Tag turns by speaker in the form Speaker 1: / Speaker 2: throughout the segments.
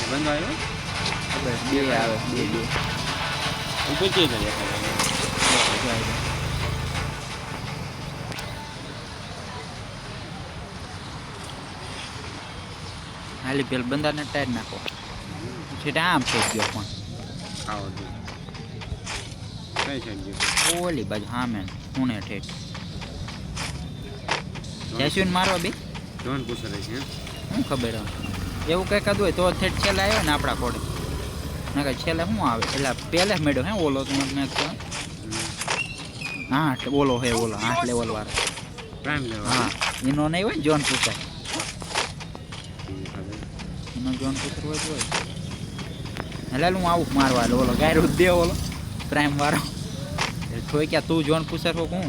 Speaker 1: બંધ આવ્યો
Speaker 2: ખબર બે આવે બે
Speaker 1: ઉપર ચેક કરી
Speaker 2: હાલી પેલ બંદાને ટાયર નાખો સેટા આમ થઈ ગયો પણ
Speaker 1: આવો કઈ સાઈડ ગયો
Speaker 2: ઓલી બાજુ હા મેં હું ઠેઠ જયસુન મારવા બે
Speaker 1: જોન પૂછે છે
Speaker 2: શું ખબર એવું કંઈ કાદું હોય તો ઠેઠ છેલ્લે આવ્યો ને આપણા કોડે ના કાંઈ છેલ્લે શું આવે એટલે પહેલે મેળ્યો હે ઓલો તો મેં હા ઓલો હે ઓલો 8 લેવલ વાળો
Speaker 1: પ્રાઇમ લેવલ
Speaker 2: હા એનો નહીં હોય જોન પૂછે એનો જોન પૂછર હોય તો હોય એટલે હું આવું મારવા ઓલો ગાયરો દે ઓલો પ્રાઇમ વાળો થોય ક્યાં તું જોન પૂછર હો હું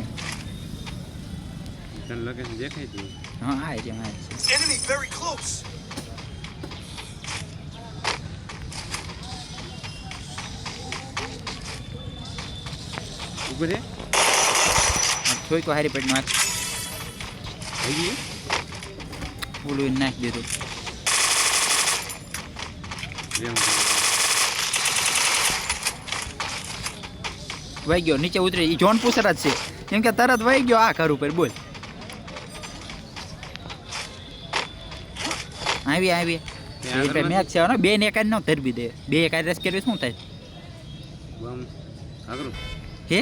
Speaker 1: તને લોકેશન દેખાય છે
Speaker 2: હા આ છે
Speaker 3: Enemy very close.
Speaker 1: ઉપર હે
Speaker 2: થોય તો હારી પેટ નાખ
Speaker 1: આવી ગઈ
Speaker 2: ઓલું નાખી દીધું વહી ગયો નીચે ઉતરે એ જોન પૂછર જ છે કેમ કે તરત વહી ગયો આ ઘર ઉપર બોલ આવી મેચ છે ને બે ને એક ન ધરબી દે બે એક રેસ કરવી શું થાય
Speaker 1: બમ આગળ
Speaker 2: હે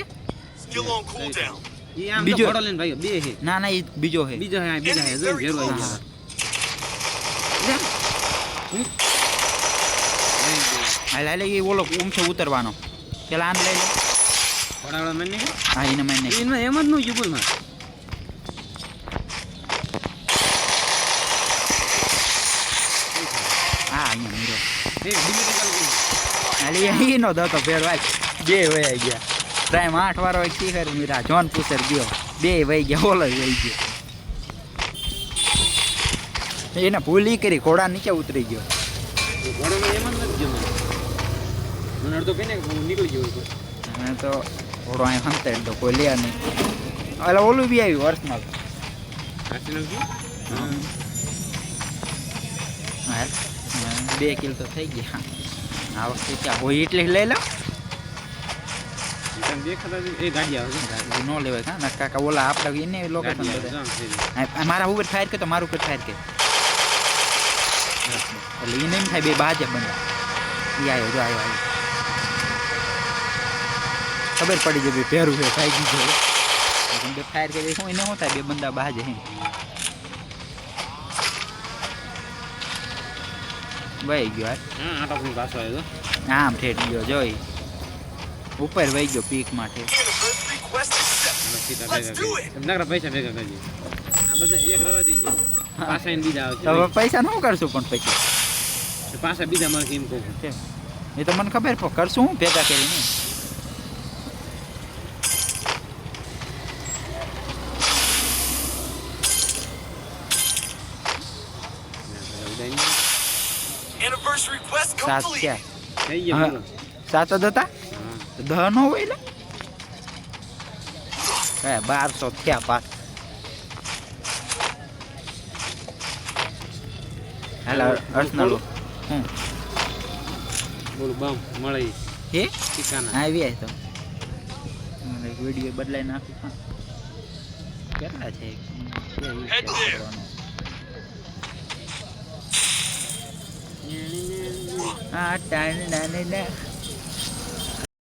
Speaker 3: Still on cooldown.
Speaker 1: ઈ આમ
Speaker 2: બીજો-
Speaker 1: તો ફોટો લઈને ભાઈ બે હે
Speaker 2: ના ના એ બીજો હે
Speaker 1: બીજો હે જો ઝેરો આવી
Speaker 2: હા.
Speaker 1: ગયા
Speaker 2: હાલ હાલ એ ઓલો ઊંચો ઉતરવાનો પેલા આમ લઈ લે
Speaker 1: ફોડાવાળા મને નહીં
Speaker 2: હા એને મારી નાખી
Speaker 1: એમાં એમ જ નું જીબુલ માં
Speaker 2: હા અહીંયા મીરો
Speaker 1: એ બીજું ચાલુ કરી
Speaker 2: હાલ એનો દતો ફેરવાય બે વહી ગયા ટાઈમ 8 વાળો એક શિખર મીરા જોન પૂછર ગયો બે વહી ગયા ઓલો વહી ગયો એને ભૂલી કરી ઘોડા નીચે ઉતરી ગયો
Speaker 1: ઘોડામાં એમ જ નથી જમા મને અડધો કહીને હું નીકળી ગયો ઉપર
Speaker 2: અમે તો ઘોડો અહીં હંતે તો કોઈ લે નહીં એટલે ઓલું બી આવ્યું વર્ષમાં
Speaker 1: આટલી નાખજો હા
Speaker 2: હાલ 2 કિલો તો થઈ ગયા આ વખતે ક્યાં હોય એટલે લઈ લો
Speaker 1: તમે દેખાતા જ એ ગાડી આવે છે
Speaker 2: ન લેવાય કા ના કાકા ઓલા આપણે એને લોકેશન
Speaker 1: ગાડી આવે
Speaker 2: બધા
Speaker 1: જામ થઈ
Speaker 2: મારા ઉપર ફાયર કે તો મારું ઉપર ફાયર કે એટલે એને એમ થાય બે બાજે બને એ આવ્યો જો આવ્યો ખબર પડી જાય બે પહેરું છે ભાઈ ગયું બે ફાયર કરી શું એને શું થાય બે બંદા બાજે હે વહી ગયો
Speaker 1: હા આટો પણ પાછો આવ્યો
Speaker 2: આમ ઠેઠ ગયો જોઈ ઉપર વહી ગયો પીક માટે
Speaker 3: Anniversary quest accepted. Let's do it.
Speaker 1: તમને પૈસા ભેગા કરજે આ બધા એક રવા દઈ ગયા પાછા એને બીજા
Speaker 2: તો હવે
Speaker 1: આવશે
Speaker 2: પૈસા ન કરશું પણ પછી
Speaker 1: પાછા બીજા મળે એમ કહું
Speaker 2: કેમ? એ તો મને ખબર પણ કરશું હું ભેગા કરીને
Speaker 3: Anniversary quest
Speaker 2: સાત
Speaker 3: complete.
Speaker 2: ક્યાં
Speaker 1: થઈ ગયા
Speaker 2: હા.
Speaker 1: પૂરો.
Speaker 2: 7 જ હતા
Speaker 1: હા
Speaker 2: 10 નો હોય લે હે 1200 થયા પાસ હાલો અર્સનલ હું
Speaker 1: બોલ બમ મળે
Speaker 2: હે
Speaker 1: ઠીકાના
Speaker 2: આવી આય તો મને વિડિયો બદલાઈ નાખું પણ કેટલા છે
Speaker 3: Head there.
Speaker 2: આ ટાણ નાને ના